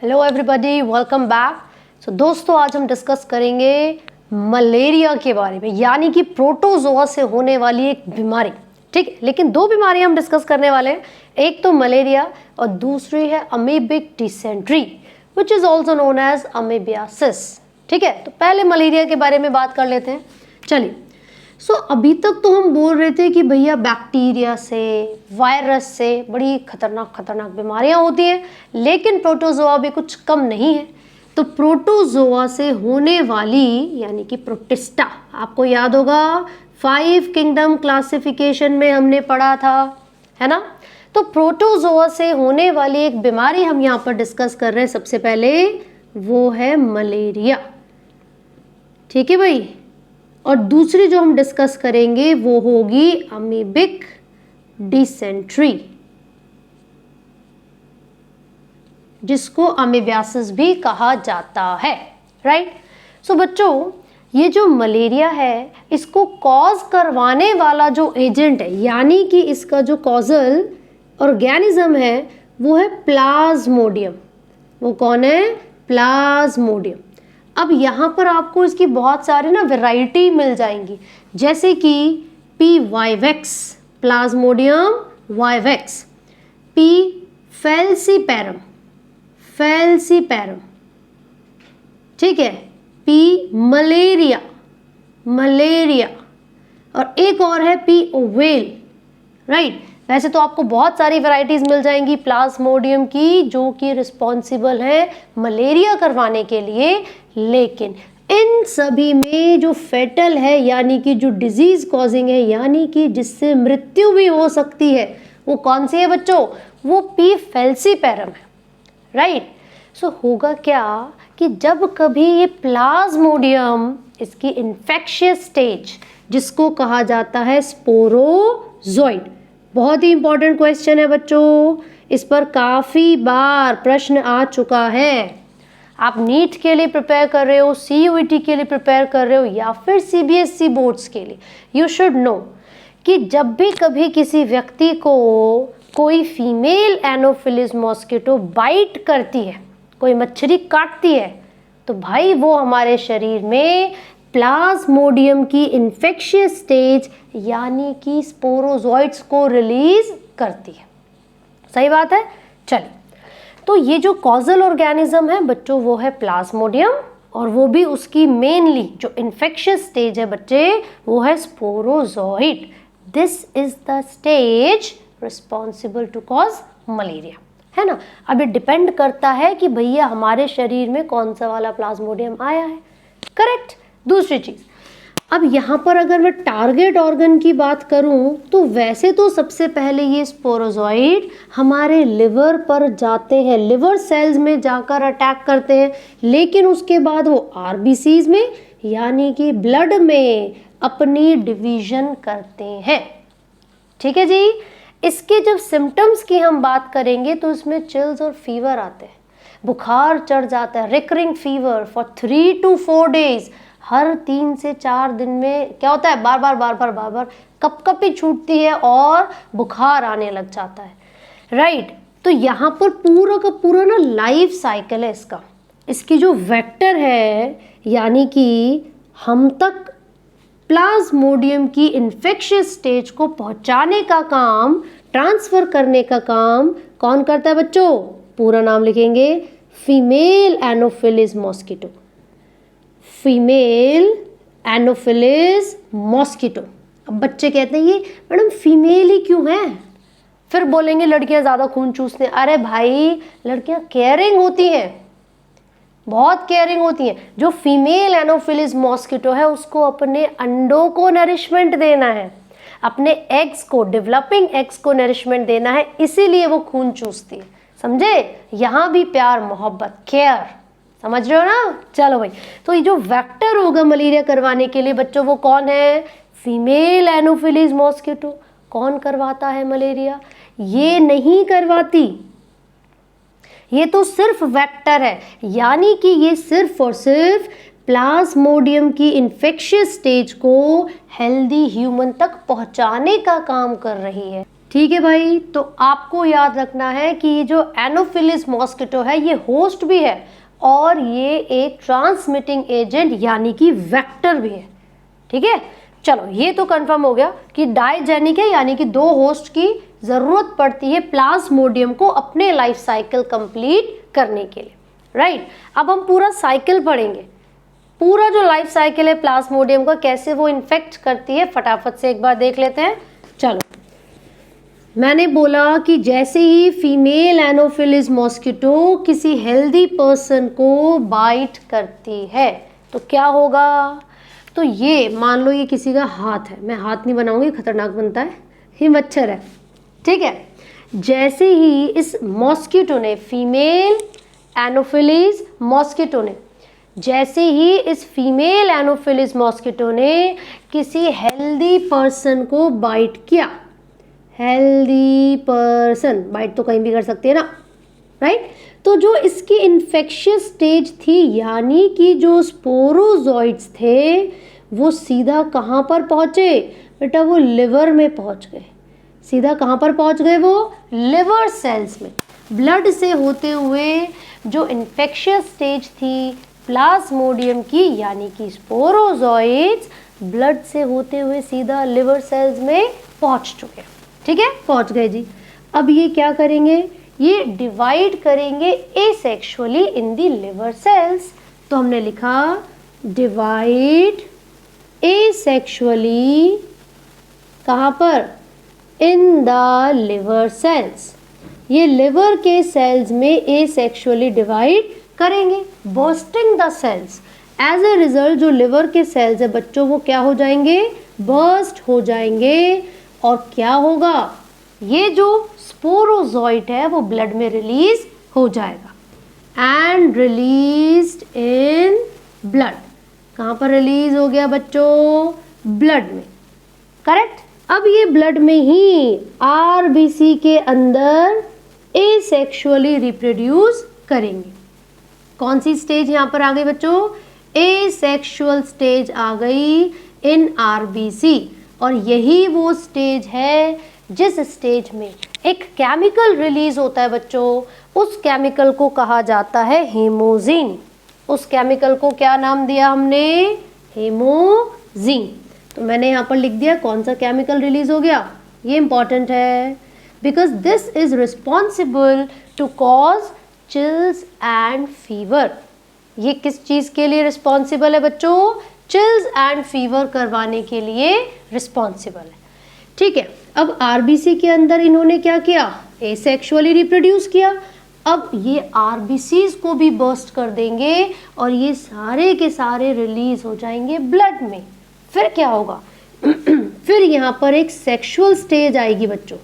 Hello everybody, welcome back. So दोस्तों, आज हम डिस्कस करेंगे मलेरिया के बारे में, यानी कि प्रोटोजोआ से होने वाली एक बीमारी। ठीक है, लेकिन दो बीमारियां हम डिस्कस करने वाले हैं। एक तो मलेरिया और दूसरी है amoebic dysentery, which is also known as amoebiasis. ठीक है, तो पहले मलेरिया के बारे में बात कर लेते हैं। चलिए, अभी तक तो हम बोल रहे थे कि भैया बैक्टीरिया से, वायरस से बड़ी खतरनाक बीमारियां होती हैं, लेकिन प्रोटोजोआ भी कुछ कम नहीं है। तो प्रोटोजोआ से होने वाली यानी कि प्रोटिस्टा, आपको याद होगा 5 किंगडम क्लासिफिकेशन में हमने पढ़ा था, है ना। तो प्रोटोजोआ से होने वाली एक बीमारी हम यहाँ पर डिस्कस कर रहे हैं। सबसे पहले वो है मलेरिया, ठीक है भाई। और दूसरी जो हम डिस्कस करेंगे वो होगी अमीबिक डिसेंट्री, जिसको अमीबियासिस भी कहा जाता है, राइट। सो बच्चों, ये जो मलेरिया है इसको कॉज करवाने वाला जो एजेंट है, यानी कि इसका जो कॉजल ऑर्गेनिज्म है वो है प्लाज्मोडियम। वो कौन है? प्लाज्मोडियम। अब यहाँ पर आपको इसकी बहुत सारी ना वैरायटी मिल जाएंगी, जैसे कि P vivax, Plasmodium vivax, P falciparum, ठीक है, पी मलेरिया, और एक और है पी ओवेल, राइट। वैसे तो आपको बहुत सारी वैरायटीज मिल जाएंगी प्लाज्मोडियम की, जो कि रिस्पॉन्सिबल है मलेरिया करवाने के लिए, लेकिन इन सभी में जो फेटल है, यानी कि जो डिजीज कॉजिंग है, यानी कि जिससे मृत्यु भी हो सकती है, वो कौन सी है बच्चों? वो पी फैल्सीपैरम है, राइट। सो होगा क्या कि जब कभी ये प्लाज्मोडियम, इसकी इन्फेक्शियस स्टेज, जिसको कहा जाता है स्पोरोजोइड, बहुत ही इंपॉर्टेंट क्वेश्चन है बच्चों, इस पर काफी बार प्रश्न आ चुका है। आप नीट के लिए प्रिपेयर कर रहे हो, CUET के लिए प्रिपेयर कर रहे हो, या फिर CBSE बोर्ड्स के लिए, यू शुड नो कि जब भी कभी किसी व्यक्ति को कोई फीमेल एनोफिलिस मॉस्किटो बाइट करती है, कोई मच्छरी काटती है, तो भाई वो हमारे शरीर में प्लाज्मोडियम की इन्फेक्शियस स्टेज यानी कि स्पोरोजोइड्स को रिलीज करती है। सही बात है। चलिए, तो ये जो कॉजल ऑर्गेनिज्म है बच्चों वो है प्लाज्मोडियम, और वो भी उसकी मेनली जो इन्फेक्शियस स्टेज है बच्चे वो है sporozoite. This is the stage responsible to cause malaria, है ना। अब ये डिपेंड करता है कि भैया हमारे शरीर में कौन सा वाला प्लाज्मोडियम आया है, करेक्ट। दूसरी चीज, अब यहाँ पर अगर मैं टारगेट ऑर्गन की बात करूँ तो वैसे तो सबसे पहले ये स्पोरोजोइड हमारे लिवर पर जाते हैं, लिवर सेल्स में जाकर अटैक करते हैं, लेकिन उसके बाद वो RBCs में यानी कि ब्लड में अपनी डिवीजन करते हैं। ठीक है जी। इसके जब सिम्टम्स की हम बात करेंगे तो इसमें चिल्स और फीवर आते हैं, बुखार चढ़ जाता है, recurring fever for 3 to 4 days, हर 3 से 4 दिन में क्या होता है, बार बार कपकपी छूटती है और बुखार आने लग जाता है, राइट। तो यहाँ पर पूरा का पूरा ना लाइफ साइकिल है इसका। इसकी जो वेक्टर है, यानी कि हम तक प्लाज्मोडियम की इन्फेक्शियस स्टेज को पहुँचाने का काम, ट्रांसफर करने का काम कौन करता है बच्चों? पूरा नाम लिखेंगे, female Anopheles mosquito, female Anopheles mosquito. अब बच्चे कहते हैं ये मैडम फीमेल ही क्यों है? फिर बोलेंगे लड़कियां ज़्यादा खून चूसते हैं। अरे भाई, लड़कियां केयरिंग होती हैं, बहुत केयरिंग होती हैं। जो फीमेल एनोफिलिस मॉस्किटो है उसको अपने अंडों को नरिशमेंट देना है, अपने एग्स को, डेवलपिंग एग्स को नरिशमेंट देना है, इसीलिए वो खून चूसती है। समझे? यहाँ भी प्यार, मोहब्बत, केयर, समझ रहे हो ना। चलो भाई, तो ये जो वेक्टर होगा मलेरिया करवाने के लिए बच्चों वो कौन है? Female Anopheles mosquito. कौन करवाता है मलेरिया? ये नहीं करवाती, ये तो सिर्फ वेक्टर है, यानी कि ये सिर्फ और सिर्फ प्लाज्मोडियम की इन्फेक्शियस स्टेज को हेल्दी ह्यूमन तक पहुंचाने का काम कर रही है। ठीक है भाई, तो आपको याद रखना है कि ये जो एनोफिलिस मॉस्किटो है ये होस्ट भी है और ये एक ट्रांसमिटिंग एजेंट यानी कि वेक्टर भी है। ठीक है, चलो ये तो कंफर्म हो गया कि डाइजेनिक है, यानी कि दो होस्ट की जरूरत पड़ती है प्लाज्मोडियम को अपने लाइफ साइकिल कंप्लीट करने के लिए। राइट, अब हम पूरा साइकिल पढ़ेंगे, पूरा जो लाइफ साइकिल है प्लाज्मोडियम का, कैसे वो इन्फेक्ट करती है, फटाफट से एक बार देख लेते हैं। चलो, मैंने बोला कि जैसे ही फीमेल एनोफिलिस मॉस्किटो किसी हेल्दी पर्सन को बाइट करती है तो क्या होगा, तो ये मान लो ये किसी का हाथ है, मैं हाथ नहीं बनाऊंगी, खतरनाक बनता है, ये मच्छर है। ठीक है, जैसे ही इस मॉस्किटो ने, फीमेल एनोफिलिस मॉस्किटो ने, जैसे ही इस फीमेल एनोफिलिस मॉस्किटो ने किसी हेल्दी पर्सन को बाइट किया, हेल्दी पर्सन बाइट तो कहीं भी कर सकती है ना, राइट, तो जो इसकी इन्फेक्शियस स्टेज थी यानी कि जो स्पोरोजॉइट्स थे वो सीधा कहाँ पर पहुँचे बेटा, वो लिवर में पहुँच गए। सीधा कहाँ पर पहुँच गए, वो लिवर सेल्स में। ब्लड से होते हुए जो इन्फेक्शियस स्टेज थी प्लाज्मोडियम की यानी कि स्पोरोजॉइट्स, ब्लड से होते हुए सीधा लिवर सेल्स में पहुँच चुके। ठीक है, पहुँच गए जी। अब ये क्या करेंगे, ये डिवाइड करेंगे asexually in the liver cells. तो हमने लिखा डिवाइड एसेक्सुअली, कहाँ पर, इन द लिवर सेल्स। ये लिवर के सेल्स में एसेक्सुअली डिवाइड करेंगे, bursting the cells. As a result जो लिवर के सेल्स है बच्चों वो क्या हो जाएंगे, बर्स्ट हो जाएंगे। और क्या होगा, ये जो स्पोरोजॉइट है वो ब्लड में रिलीज हो जाएगा एंड रिलीज्ड इन ब्लड। कहाँ पर रिलीज हो गया बच्चों, ब्लड में, करेक्ट। अब ये ब्लड में ही आरबीसी के अंदर एसेक्सुअली रिप्रोड्यूस करेंगे। कौन सी स्टेज यहाँ पर आ गई बच्चों, एसेक्सुअल स्टेज आ गई इन आरबीसी। और यही वो स्टेज है जिस स्टेज में एक केमिकल रिलीज होता है बच्चों, उस केमिकल को कहा जाता है हेमोजीन। उस केमिकल को क्या नाम दिया हमने, हेमोजीन। तो मैंने यहाँ पर लिख दिया कौन सा केमिकल रिलीज हो गया, ये इंपॉर्टेंट है because this is responsible to cause chills and fever. ये किस चीज़ के लिए रिस्पॉन्सिबल है बच्चों, चिल्स एंड फीवर करवाने के लिए रिस्पॉन्सिबल है। ठीक है, अब आरबीसी के अंदर इन्होंने क्या किया, एसेक्सुअली रिप्रोड्यूस किया। अब ये आरबीसीज को भी बर्स्ट कर देंगे और ये सारे के सारे रिलीज हो जाएंगे ब्लड में। फिर क्या होगा फिर यहाँ पर एक सेक्सुअल स्टेज आएगी बच्चों,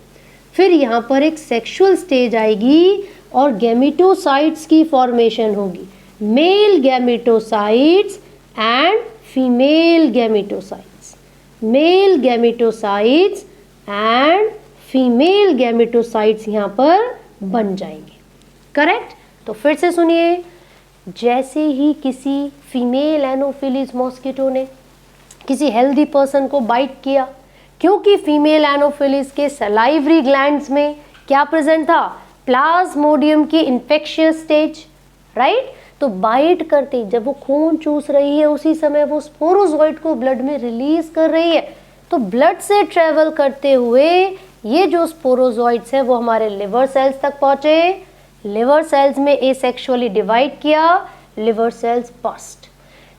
फिर यहाँ पर एक सेक्सुअल स्टेज आएगी और गैमेटोसाइट्स की फॉर्मेशन होगी, male gametocytes and female gametocytes, male gametocytes and female gametocytes यहाँ पर बन जाएंगे, करेक्ट। तो फिर से सुनिए, जैसे ही किसी फीमेल एनोफिलिस मॉस्किटो ने किसी हेल्दी पर्सन को बाइट किया, क्योंकि फीमेल एनोफिलिस के सलाइवरी ग्लैंड्स में क्या प्रेजेंट था, प्लाज्मोडियम की इन्फेक्शियस स्टेज, राइट। तो बाइट करते जब वो खून चूस रही है उसी समय वो स्पोरोजॉइट को ब्लड में रिलीज कर रही है। तो ब्लड से ट्रेवल करते हुए ये जो स्पोरोजॉइट्स है वो हमारे लिवर सेल्स तक पहुंचे, लिवर सेल्स में एसेक्सुअली डिवाइड किया, लिवर सेल्स बर्स्ट,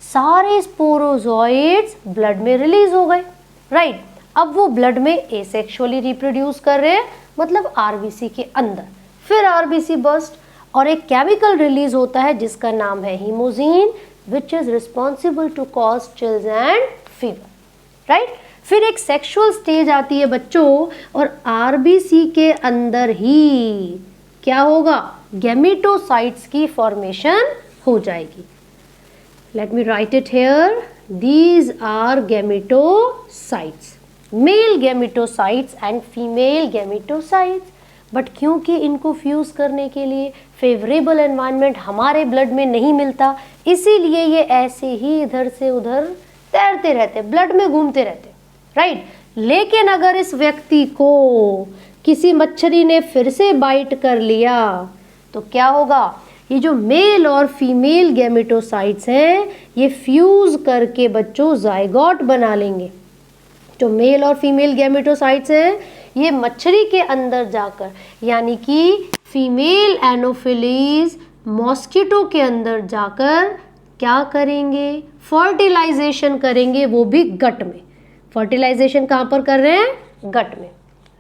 सारे स्पोरोजॉइट्स ब्लड में रिलीज हो गए, राइट। अब वो ब्लड में एसेक्सुअली रिप्रोड्यूस कर रहे हैं, मतलब आरबीसी के अंदर। फिर आरबीसी बर्स्ट और एक केमिकल रिलीज होता है जिसका नाम है hemozoin, which is responsible to cause chills and fever, right. फिर एक सेक्सुअल स्टेज आती है बच्चों और आरबीसी के अंदर ही क्या होगा, गैमेटोसाइट्स की फॉर्मेशन हो जाएगी। Let me write it here, these are gametocytes, male gametocytes and female gametocytes. But क्योंकि इनको फ्यूज करने के लिए फेवरेबल एनवायरनमेंट हमारे ब्लड में नहीं मिलता, इसीलिए ये ऐसे ही इधर से उधर तैरते रहते, ब्लड में घूमते रहते, राइट। लेकिन अगर इस व्यक्ति को किसी मच्छरी ने फिर से बाइट कर लिया, तो क्या होगा, ये जो मेल और फीमेल गैमेटोसाइट्स हैं ये फ्यूज करके बच्चों जाइगोट बना लेंगे। जो मेल और फीमेल गैमेटोसाइट्स हैं ये मच्छरी के अंदर जाकर, यानी कि फीमेल एनोफिलीज मॉस्किटो के अंदर जाकर क्या करेंगे, फर्टिलाइजेशन करेंगे, वो भी गट में। फर्टिलाइजेशन कहाँ पर कर रहे हैं, गट में,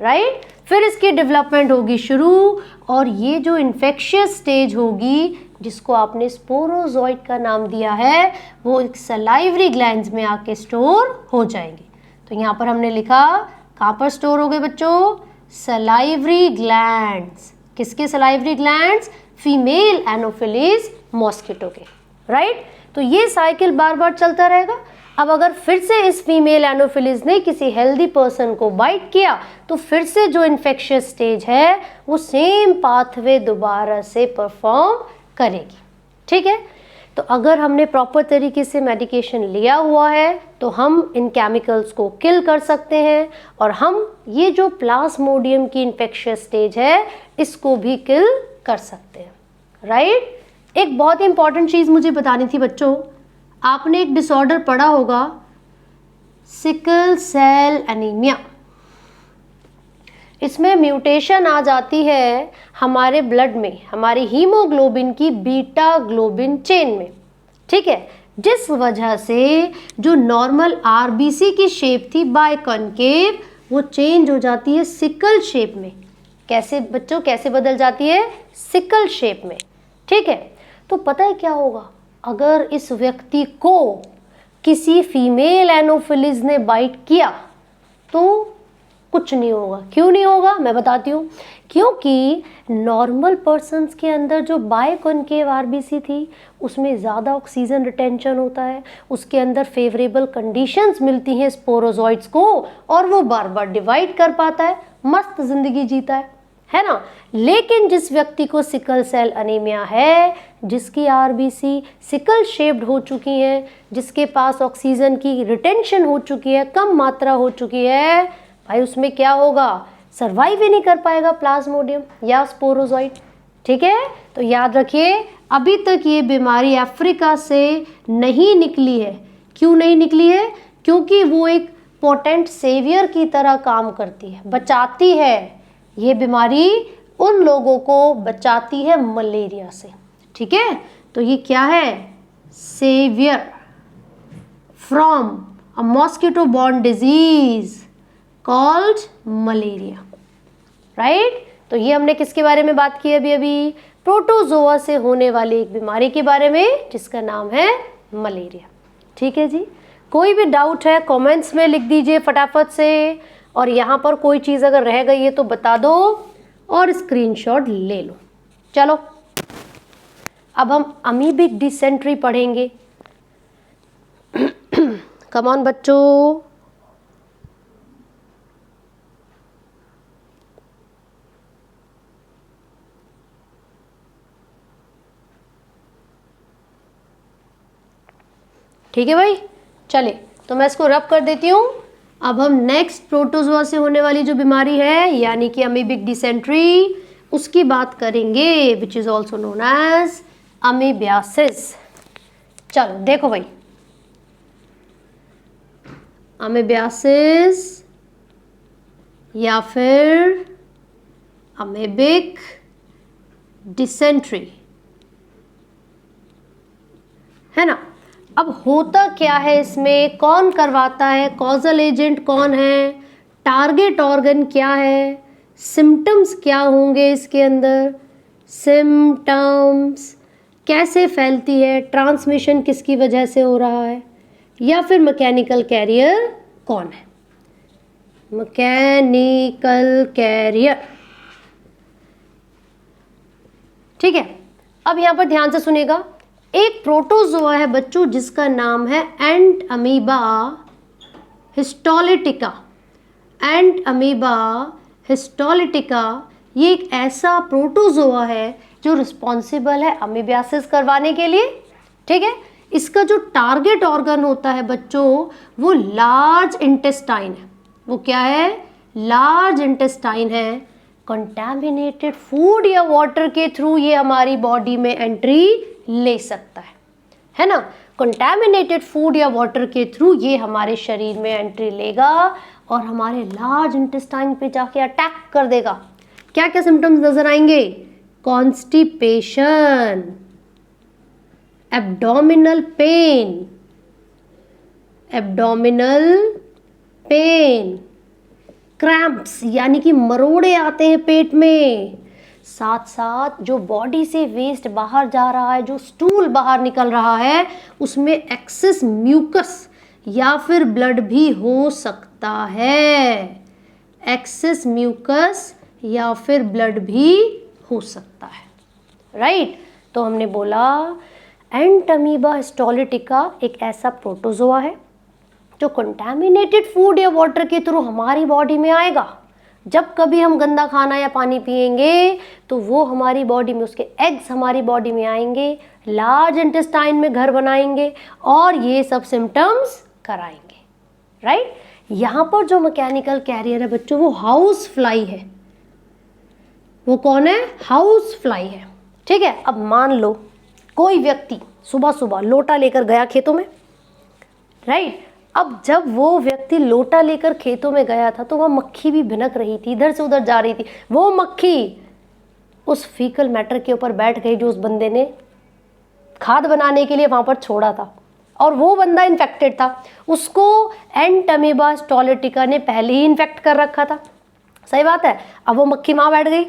राइट। फिर इसकी डेवलपमेंट होगी शुरू, और ये जो इन्फेक्शियस स्टेज होगी जिसको आपने स्पोरोजोइट का नाम दिया है, वो एक सलाइवरी ग्लैंड्स में आके स्टोर हो जाएंगे। तो यहाँ पर हमने लिखा कहाँ पर स्टोर हो गए बच्चों, सलाइवरी ग्लैंड्स। किसके salivary glands, female anopheles mosquito के, राइट। तो ये साइकिल बार बार चलता रहेगा। अब अगर फिर से इस फीमेल एनोफिलीज ने किसी हेल्दी पर्सन को बाइट किया तो फिर से जो इन्फेक्शियस स्टेज है वो सेम पाथवे दोबारा से परफॉर्म करेगी, ठीक है। तो अगर हमने प्रॉपर तरीके से मेडिकेशन लिया हुआ है तो हम इन केमिकल्स को किल कर सकते हैं, और हम ये जो प्लाज्मोडियम की इन्फेक्शियस स्टेज है इसको भी किल कर सकते हैं, राइट। एक बहुत ही इंपॉर्टेंट चीज़ मुझे बतानी थी बच्चों, आपने एक डिसऑर्डर पढ़ा होगा, सिकल सेल एनीमिया। इसमें म्यूटेशन आ जाती है हमारे ब्लड में, हमारी हीमोग्लोबिन की बीटा ग्लोबिन चेन में, ठीक है, जिस वजह से जो नॉर्मल आरबीसी की शेप थी बाइकॉन्केव, वो चेंज हो जाती है सिकल शेप में। कैसे बच्चों, कैसे बदल जाती है, सिकल शेप में, ठीक है। तो पता है क्या होगा, अगर इस व्यक्ति को किसी फीमेल एनोफिलीज ने बाइट किया तो कुछ नहीं होगा। क्यों नहीं होगा, मैं बताती हूँ। क्योंकि नॉर्मल पर्सन्स के अंदर जो बाइकॉन्केव आरबीसी थी उसमें ज़्यादा ऑक्सीजन रिटेंशन होता है, उसके अंदर फेवरेबल कंडीशंस मिलती हैं स्पोरोजोइट्स को, और वो बार बार डिवाइड कर पाता है, मस्त ज़िंदगी जीता है ना। लेकिन जिस व्यक्ति को सिकल सेल अनीमिया है, जिसकी आरबीसी सिकल शेप्ड हो चुकी है, जिसके पास ऑक्सीजन की रिटेंशन हो चुकी है, कम मात्रा हो चुकी है, भाई उसमें क्या होगा, सर्वाइव ही नहीं कर पाएगा प्लाज्मोडियम या स्पोरोजोइट, ठीक है। तो याद रखिए, अभी तक ये बीमारी अफ्रीका से नहीं निकली है। क्यों नहीं निकली है, क्योंकि वो एक पोटेंट सेवियर की तरह काम करती है, बचाती है। ये बीमारी उन लोगों को बचाती है मलेरिया से, ठीक है। तो ये क्या है, saviour from a mosquito borne disease called malaria, right. तो ये हमने किसके बारे में बात की अभी, प्रोटोजोआ से होने वाली एक बीमारी के बारे में जिसका नाम है मलेरिया, ठीक है जी। कोई भी डाउट है कमेंट्स में लिख दीजिए फटाफट से, और यहाँ पर कोई चीज़ अगर रह गई है तो बता दो और स्क्रीनशॉट ले लो। चलो अब हम अमीबिक डिसेंट्री पढ़ेंगे। कम ऑन बच्चों, ठीक है भाई। चले तो मैं इसको रब कर देती हूँ। अब हम नेक्स्ट प्रोटोजोआ से होने वाली जो बीमारी है यानी कि अमीबिक डिसेंट्री, उसकी बात करेंगे, which is also known as amoebiasis. चलो देखो भाई, अमीबियासिस या फिर अमीबिक डिसेंट्री, है ना। अब होता क्या है इसमें, कौन करवाता है, कॉजल एजेंट कौन है, टारगेट ऑर्गन क्या है, सिम्टम्स क्या होंगे इसके अंदर, सिम्टम्स कैसे फैलती है, ट्रांसमिशन किसकी वजह से हो रहा है, या फिर मैकेनिकल कैरियर कौन है, मैकेनिकल कैरियर, ठीक है। अब यहाँ पर ध्यान से सुनिएगा, एक प्रोटोजोआ है बच्चों जिसका नाम है एंट अमीबा हिस्टोलिटिका। एंट अमीबा हिस्टोलिटिका ये एक ऐसा प्रोटोजोआ है जो रिस्पॉन्सिबल है अमीबियासिस करवाने के लिए, ठीक है। इसका जो टारगेट ऑर्गन होता है बच्चों वो लार्ज इंटेस्टाइन है। वो क्या है, लार्ज इंटेस्टाइन है। कंटैमिनेटेड फूड या वाटर के थ्रू ये हमारी बॉडी में एंट्री ले सकता है ना। कंटैमिनेटेड फूड या वाटर के थ्रू ये हमारे शरीर में एंट्री लेगा और हमारे लार्ज इंटेस्टाइन पे जाके अटैक कर देगा। क्या क्या सिम्टम्स नजर आएंगे? कॉन्स्टिपेशन, एब्डोमिनल पेन, क्रैम्प्स यानी कि मरोड़े आते हैं पेट में, साथ साथ जो बॉडी से वेस्ट बाहर जा रहा है, जो स्टूल बाहर निकल रहा है, उसमें एक्सेस म्यूकस या फिर ब्लड भी हो सकता है। एक्सेस म्यूकस या फिर ब्लड भी हो सकता है, राइट। तो हमने बोला एंटमीबा हिस्टोलिटिका एक ऐसा प्रोटोजोआ है जो कंटैमिनेटेड फूड या वाटर के थ्रू हमारी बॉडी में आएगा। जब कभी हम गंदा खाना या पानी पिएंगे तो वो हमारी बॉडी में, उसके एग्स हमारी बॉडी में आएंगे, लार्ज इंटेस्टाइन में घर बनाएंगे और ये सब सिम्टम्स कराएंगे, राइट। यहाँ पर जो मैकेनिकल कैरियर है बच्चों वो हाउस फ्लाई है। वो कौन है? हाउस फ्लाई है, ठीक है। अब मान लो कोई व्यक्ति सुबह सुबह लोटा लेकर गया खेतों में, राइट। अब जब वो व्यक्ति लोटा लेकर खेतों में गया था तो वह मक्खी भी भिनक रही थी, इधर से उधर जा रही थी। वो मक्खी उस फीकल मैटर के ऊपर बैठ गई जो उस बंदे ने खाद बनाने के लिए वहाँ पर छोड़ा था और वो बंदा इन्फेक्टेड था। उसको एंटमीबा हिस्टोलिटिका ने पहले ही इन्फेक्ट कर रखा था, सही बात है। अब वो मक्खी वहाँ बैठ गई।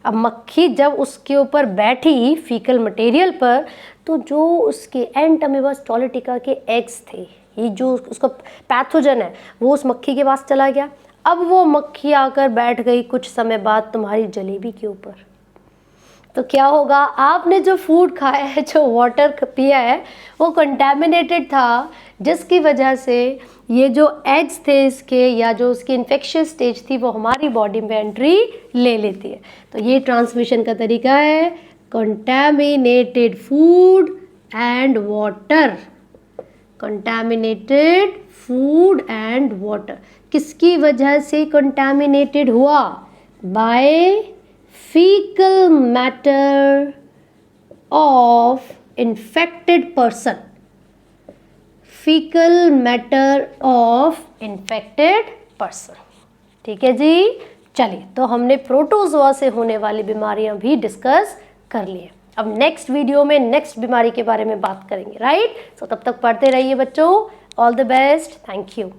अब मक्खी जब उसके ऊपर बैठी फीकल मटेरियल पर, तो जो उसके एंटमीबा हिस्टोलिटिका के एग्स थे, ये जो उसका पैथोजन है, वो उस मक्खी के पास चला गया। अब वो मक्खी आकर बैठ गई कुछ समय बाद तुम्हारी जलेबी के ऊपर। तो क्या होगा? आपने जो फूड खाया है, जो वाटर पिया है, वो कंटैमिनेटेड था, जिसकी वजह से ये जो एग्स थे इसके या जो उसकी इन्फेक्शियस स्टेज थी वो हमारी बॉडी में एंट्री ले लेती है। तो ये ट्रांसमिशन का तरीका है contaminated food and water. Contaminated food and water किसकी वजह से कंटैमिनेटेड हुआ? By fecal matter of infected person, fecal matter of infected person, ठीक है जी। चलिए, तो हमने प्रोटोजोआ से होने वाली बीमारियां भी डिस्कस कर लिए। अब नेक्स्ट वीडियो में नेक्स्ट बीमारी के बारे में बात करेंगे, राइट। सो तब तक पढ़ते रहिए बच्चों। All the best, thank you.